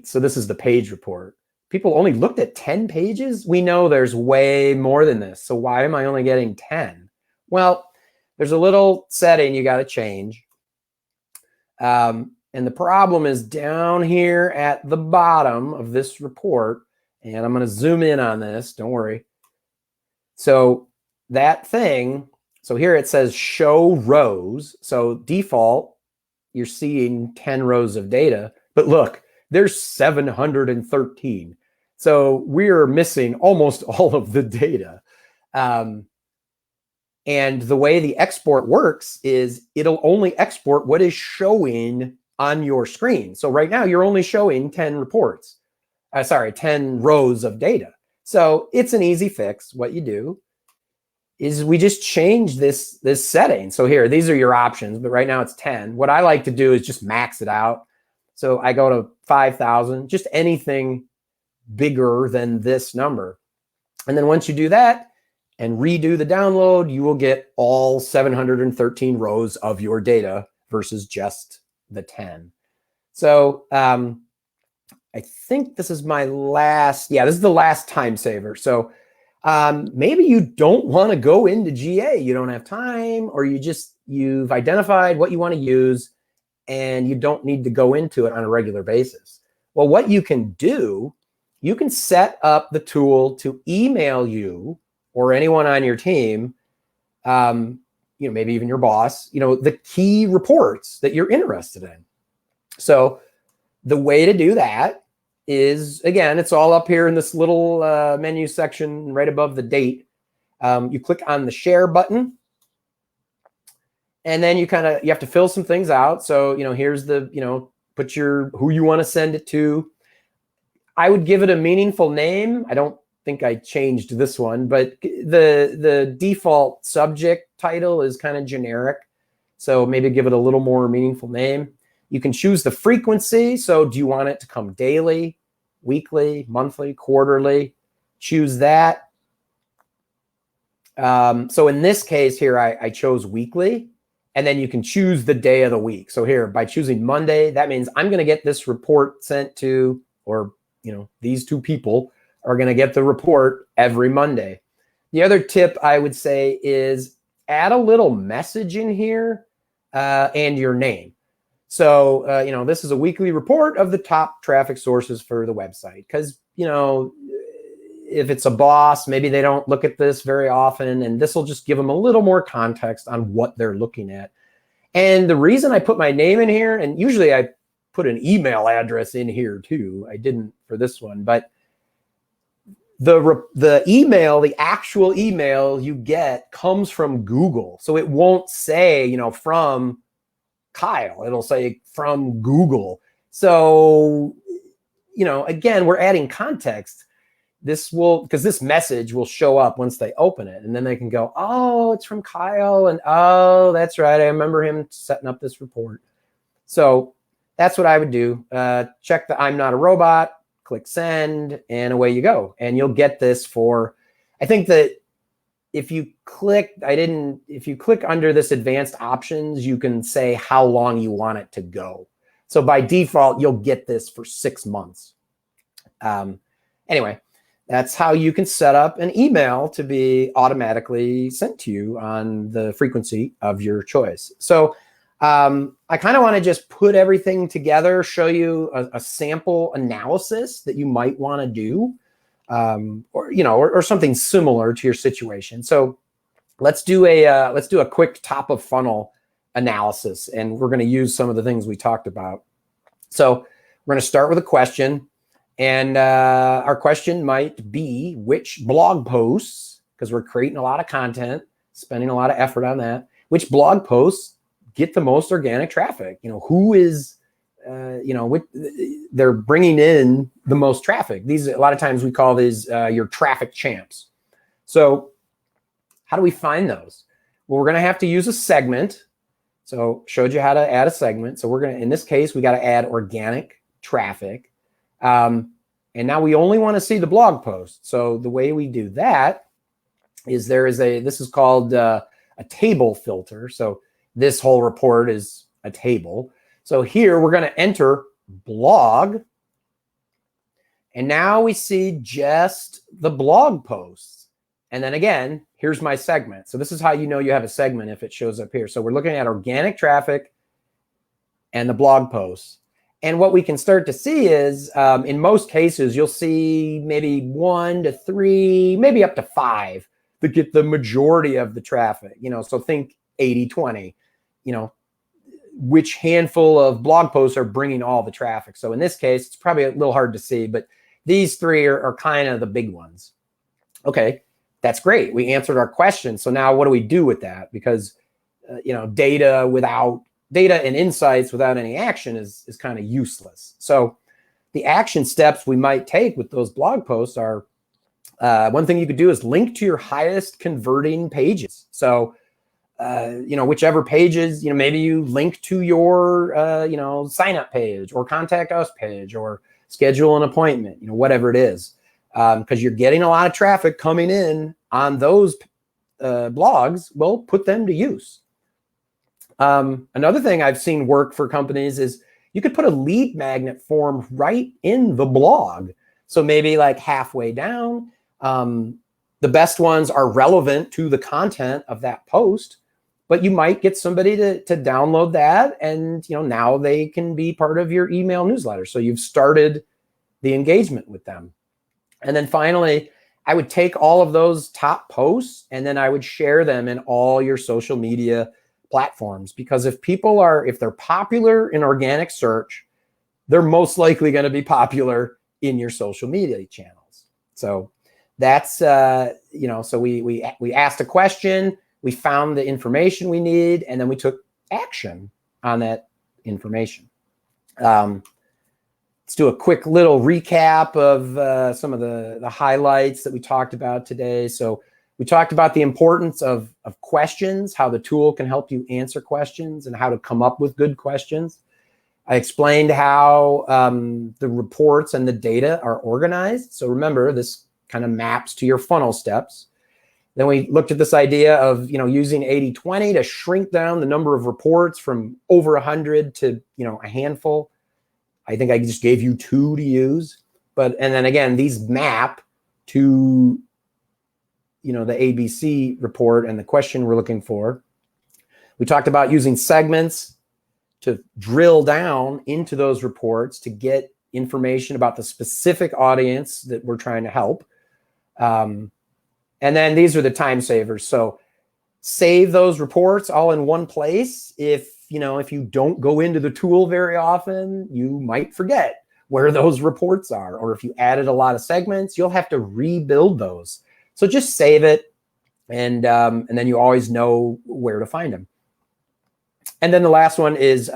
so this is the page report. People only looked at 10 pages. We know there's way more than this. So why am I only getting 10? Well, there's a little setting you got to change. And the problem is down here at the bottom of this report. And I'm going to zoom in on this. Don't worry. So that thing So here it says show rows. So default, you're seeing 10 rows of data, but look, there's 713. So we're missing almost all of the data. And the way the export works is it'll only export what is showing on your screen. So right now you're only showing 10 reports, 10 rows of data. So it's an easy fix. What you do is we just change this setting. So here, these are your options, but right now it's 10. What I like to do is just max it out. So I go to 5,000, just anything bigger than this number. And then once you do that and redo the download, you will get all 713 rows of your data versus just the 10. So I think this is my last, this is the last time saver. So maybe you don't want to go into GA, you don't have time, or you've identified what you want to use and you don't need to go into it on a regular basis. Well, what you can do, you can set up the tool to email you or anyone on your team, maybe even your boss, the key reports that you're interested in. So the way to do that is, again, it's all up here in this little menu section right above the date. You click on the share button, and then you have to fill some things out. So, here's put who you want to send it to. I would give it a meaningful name. I don't think I changed this one, but the default subject title is kind of generic. So maybe give it a little more meaningful name. You can choose the frequency. So do you want it to come daily, weekly, monthly, quarterly? Choose that. So in this case here, I chose weekly, and then you can choose the day of the week. So here, by choosing Monday, that means I'm going to get this report sent to, or these two people are going to get the report every Monday. The other tip I would say is add a little message in here and your name. So, this is a weekly report of the top traffic sources for the website. Because, if it's a boss, maybe they don't look at this very often, and this will just give them a little more context on what they're looking at. And the reason I put my name in here, and usually I put an email address in here too. I didn't for this one, but the email, the actual email you get comes from Google. So it won't say, from Kyle. It'll say from Google. So, again, we're adding context. Because this message will show up once they open it, and then they can go, oh, it's from Kyle, and oh, that's right, I remember him setting up this report. So that's what I would do. Check the I'm not a robot, click send, and away you go. And you'll get this for, I think that if you click under this advanced options, you can say how long you want it to go. So by default, you'll get this for 6 months. Anyway, that's how you can set up an email to be automatically sent to you on the frequency of your choice. So I kind of want to just put everything together, show you a sample analysis that you might want to do, or something similar to your situation. So let's do a quick top of funnel analysis, and we're going to use some of the things we talked about. So we're going to start with a question. And our question might be, which blog posts, because we're creating a lot of content, spending a lot of effort on that, which blog posts get the most organic traffic? Who is, they're bringing in the most traffic. A lot of times we call these your traffic champs. So how do we find those? Well, we're going to have to use a segment. So showed you how to add a segment. So in this case, we got to add organic traffic. And now we only want to see the blog post. So the way we do that is this is called a table filter. So this whole report is a table. So here we're going to enter blog. And now we see just the blog posts. And then again, here's my segment. So this is how you know you have a segment if it shows up here. So we're looking at organic traffic and the blog posts. And what we can start to see is, in most cases, you'll see maybe 1 to 3, maybe up to 5. that get the majority of the traffic. So think 80-20, which handful of blog posts are bringing all the traffic. So in this case, it's probably a little hard to see, but these three are kind of the big ones. Okay, that's great. We answered our question. So now what do we do with that? Because, data and insights without any action is kind of useless. So the action steps we might take with those blog posts are, one thing you could do is link to your highest converting pages. So, whichever pages, maybe you link to your, sign up page or contact us page or schedule an appointment, whatever it is. Because you're getting a lot of traffic coming in on those blogs, well, put them to use. Another thing I've seen work for companies is you could put a lead magnet form right in the blog. So maybe like halfway down, the best ones are relevant to the content of that post, but you might get somebody to download that, and now they can be part of your email newsletter. So you've started the engagement with them. And then finally, I would take all of those top posts and then I would share them in all your social media platforms, because if they're popular in organic search, they're most likely going to be popular in your social media channels. So that's, so we asked a question, we found the information we need, and then we took action on that information. Let's do a quick little recap of some of the highlights that we talked about today. So we talked about the importance of questions, how the tool can help you answer questions and how to come up with good questions. I explained how the reports and the data are organized. So remember, this kind of maps to your funnel steps. Then we looked at this idea of, using 80-20 to shrink down the number of reports from over 100 to, a handful. I think I just gave you 2 to use. And then again, these map to, the ABC report and the question we're looking for. We talked about using segments to drill down into those reports to get information about the specific audience that we're trying to help. And then these are the time savers. So save those reports all in one place. If you don't go into the tool very often, you might forget where those reports are. Or if you added a lot of segments, you'll have to rebuild those. So just save it, and then you always know where to find them. And then the last one is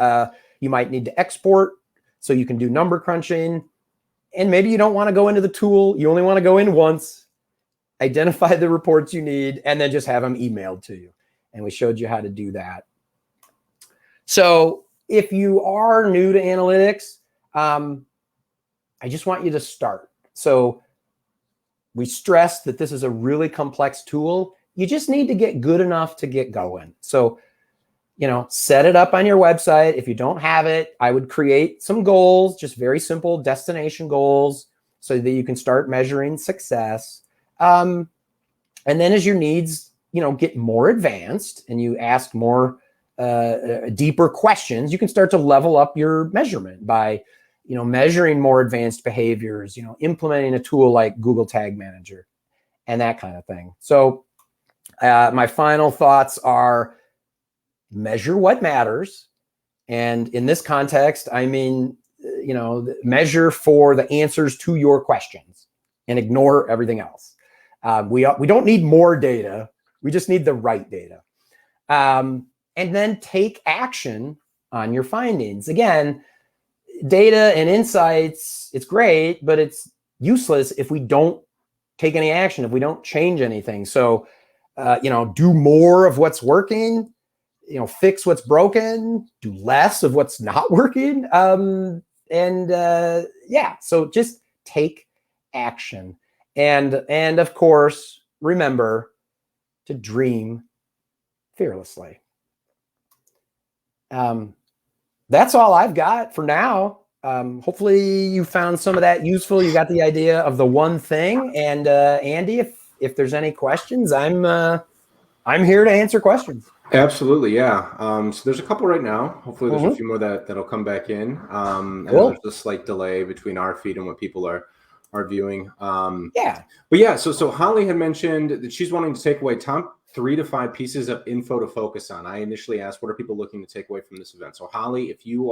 you might need to export so you can do number crunching. And maybe you don't want to go into the tool. You only want to go in once, identify the reports you need, and then just have them emailed to you. And we showed you how to do that. So if you are new to analytics, I just want you to start. So we stressed that this is a really complex tool. You just need to get good enough to get going. So, set it up on your website. If you don't have it, I would create some goals, just very simple destination goals, so that you can start measuring success. And then as your needs, get more advanced and you ask more deeper questions, you can start to level up your measurement by measuring more advanced behaviors, implementing a tool like Google Tag Manager and that kind of thing. So my final thoughts are measure what matters. And in this context, I mean, measure for the answers to your questions and ignore everything else. We don't need more data. We just need the right data. And then take action on your findings. Again, data and insights, it's great, but it's useless if we don't take any action, if we don't change anything. So, do more of what's working, fix what's broken, do less of what's not working. So just take action. And of course, remember to dream fearlessly. That's all I've got for now. Hopefully you found some of that useful. You got the idea of the one thing. And Andy, if there's any questions, I'm here to answer questions. Absolutely, yeah. So there's a couple right now. Hopefully there's a few more that'll come back in. And Cool. there's a slight delay between our feed and what people are are viewing. Yeah. But yeah, so Holly had mentioned that she's wanting to take away top 3 to 5 pieces of info to focus on. I initially asked, what are people looking to take away from this event? So Holly, if you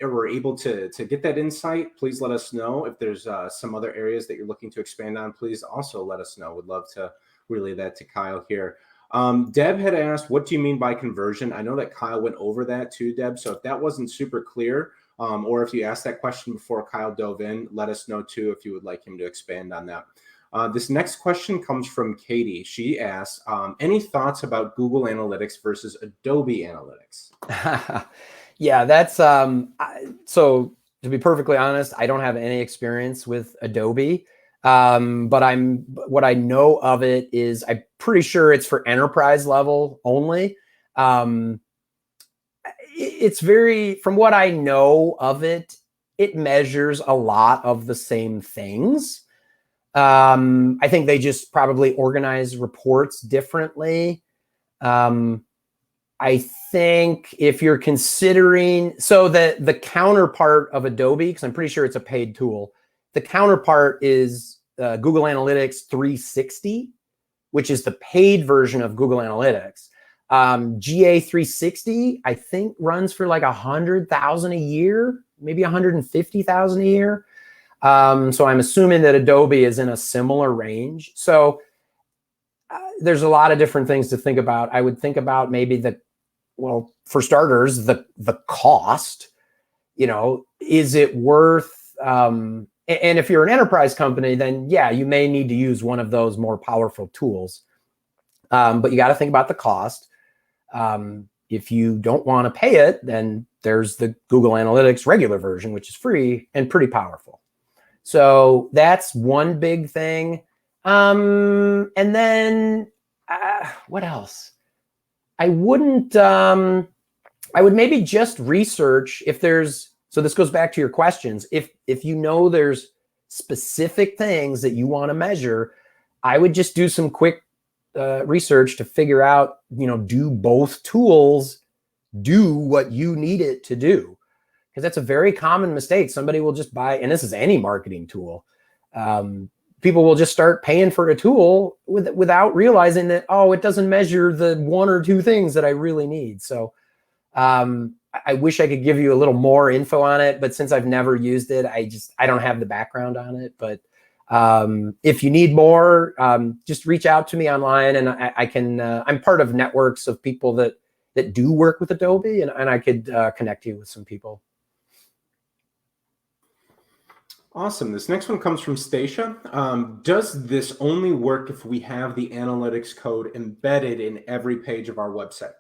were able to get that insight, please let us know. If there's some other areas that you're looking to expand on, please also let us know. Would love to relay that to Kyle here. Deb had asked, what do you mean by conversion? I know that Kyle went over that too, Deb. So if that wasn't super clear, or if you asked that question before Kyle dove in, let us know too if you would like him to expand on that. This next question comes from Katie. She asks, any thoughts about Google Analytics versus Adobe Analytics? Yeah, that's so to be perfectly honest, I don't have any experience with Adobe. But what I know of it is I'm pretty sure it's for enterprise level only. It's very, from what I know of it, it measures a lot of the same things. I think they just probably organize reports differently. I think if you're considering, so the counterpart of Adobe, because I'm pretty sure it's a paid tool, the counterpart is Google Analytics 360, which is the paid version of Google Analytics. GA 360, I think, runs for like 100,000 a year, maybe 150,000 a year. So I'm assuming that Adobe is in a similar range. So there's a lot of different things to think about. I would think about maybe well, for starters, the cost, is it worth, and if you're an enterprise company, then yeah, you may need to use one of those more powerful tools. But you got to think about the cost. If you don't want to pay it, then there's the Google Analytics regular version, which is free and pretty powerful. So that's one big thing. And then what else? I would maybe just research if there's, so this goes back to your questions. If there's specific things that you want to measure, I would just do some quick research to figure out, do both tools do what you need it to do? Because that's a very common mistake. Somebody will just buy, and this is any marketing tool. People will just start paying for a tool without realizing that, it doesn't measure the one or two things that I really need. So I wish I could give you a little more info on it, but since I've never used it, I don't have the background on it. But if you need more, just reach out to me online, and I can, I'm part of networks of people that do work with Adobe, and I could connect you with some people. Awesome. This next one comes from Stacia. Does this only work if we have the analytics code embedded in every page of our website?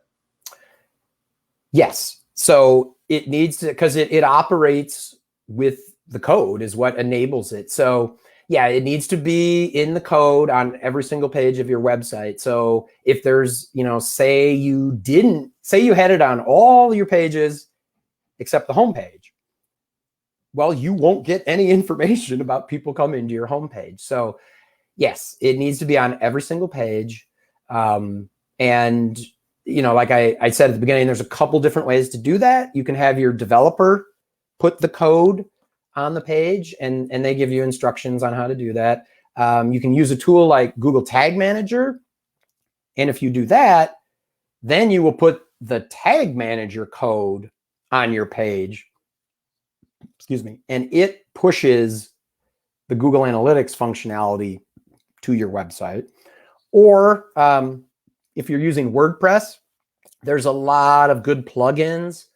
Yes. So it needs to, because it operates with the code is what enables it. So yeah, it needs to be in the code on every single page of your website. So if there's, say you had it on all your pages except the homepage, well, you won't get any information about people coming to your homepage. So yes, it needs to be on every single page. And, like I said at the beginning, there's a couple different ways to do that. You can have your developer put the code on the page, and they give you instructions on how to do that. You can use a tool like Google Tag Manager. And if you do that, then you will put the Tag Manager code on your page. Excuse me, and it pushes the Google Analytics functionality to your website. Or if you're using WordPress, there's a lot of good plugins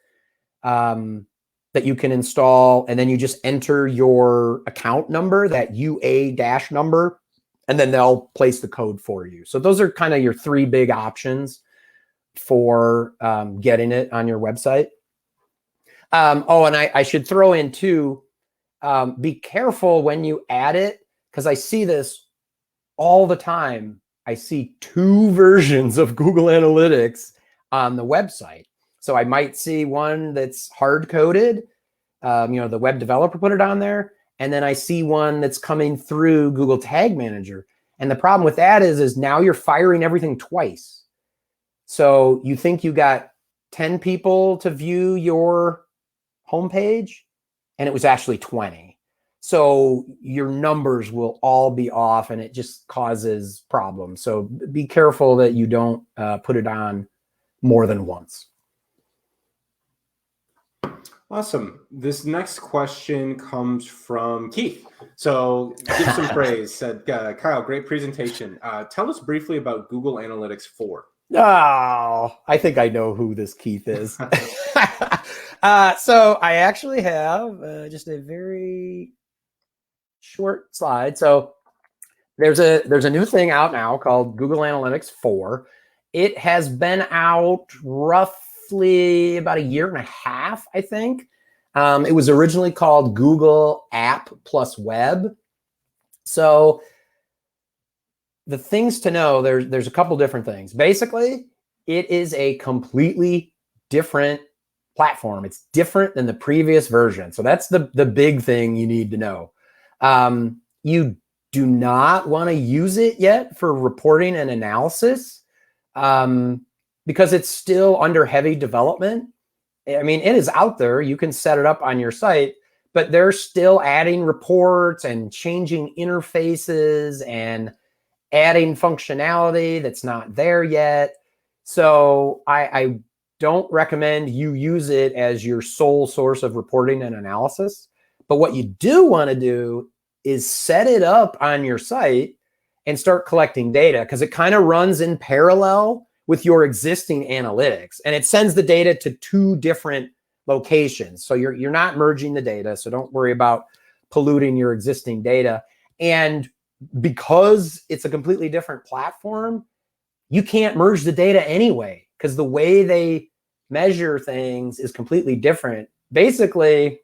that you can install, and then you just enter your account number, that UA- number, and then they'll place the code for you. So those are kind of your three big options for getting it on your website. And I should throw in too, be careful when you add it, because I see this all the time. I see two versions of Google Analytics on the website. So I might see one that's hard-coded, the web developer put it on there, and then I see one that's coming through Google Tag Manager. And the problem with that is now you're firing everything twice. So you think you got 10 people to view your homepage, and it was actually 20. So your numbers will all be off and it just causes problems. So be careful that you don't put it on more than once. Awesome. This next question comes from Keith. So give some praise. Said, Kyle, great presentation. Tell us briefly about Google Analytics 4. Oh, I think I know who this Keith is. So I actually have just a very short slide. So there's a new thing out now called Google Analytics 4. It has been out roughly about a year and a half, I think. It was originally called Google App plus Web. So the things to know, there's a couple different things. Basically, it is a completely different platform. It's different than the previous version. So that's the big thing you need to know. You do not want to use it yet for reporting and analysis because it's still under heavy development. I mean, it is out there. You can set it up on your site, but they're still adding reports and changing interfaces and adding functionality that's not there yet. So I don't recommend you use it as your sole source of reporting and analysis. But what you do want to do is set it up on your site and start collecting data, because it kind of runs in parallel with your existing analytics, and it sends the data to 2 different locations. So you're not merging the data, so don't worry about polluting your existing data. And because it's a completely different platform, you can't merge the data anyway, because the way they measure things is completely different. Basically,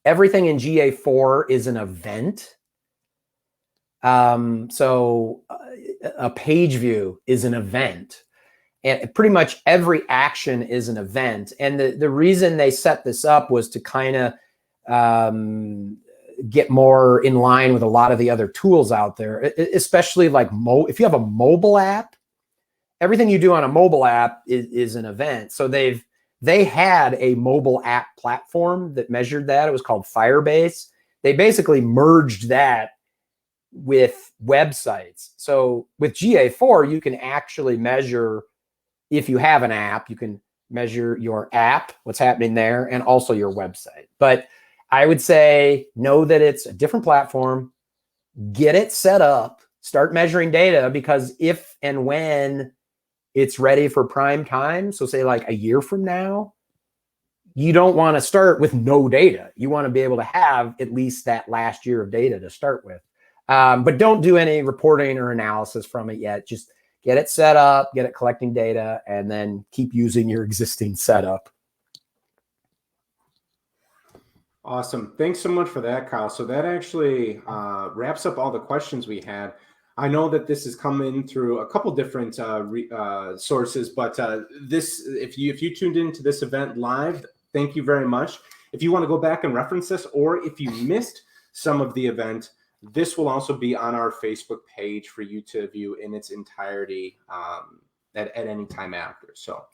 everything in GA4 is an event. So a page view is an event. And pretty much every action is an event. And the reason they set this up was to kind of get more in line with a lot of the other tools out there, especially like if you have a mobile app, everything you do on a mobile app is an event. So they had a mobile app platform that measured that. It was called Firebase. They basically merged that with websites. So with GA4, you can actually measure, if you have an app, you can measure your app, what's happening there, and also your website. But I would say know that it's a different platform, get it set up, start measuring data, because if and when it's ready for prime time, so say like a year from now, you don't want to start with no data. You want to be able to have at least that last year of data to start with. But don't do any reporting or analysis from it yet. Just get it set up, get it collecting data, and then keep using your existing setup. Awesome. Thanks so much for that, Kyle. So that actually wraps up all the questions we had. I know that this has come in through a couple different sources, but if you tuned into this event live, thank you very much. If you want to go back and reference this, or if you missed some of the event, this will also be on our Facebook page for you to view in its entirety at any time after. So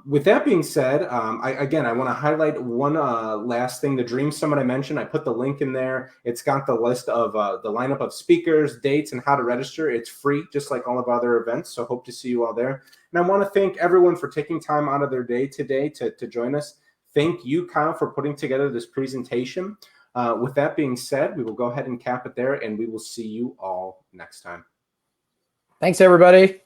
with that being said, I want to highlight one last thing. The Dream Summit I mentioned, I put the link in there. It's got the list of the lineup of speakers, dates, and how to register. It's free, just like all of our other events. So hope to see you all there. And I want to thank everyone for taking time out of their day today to join us. Thank you, Kyle, for putting together this presentation. With that being said, we will go ahead and cap it there, and we will see you all next time. Thanks, everybody.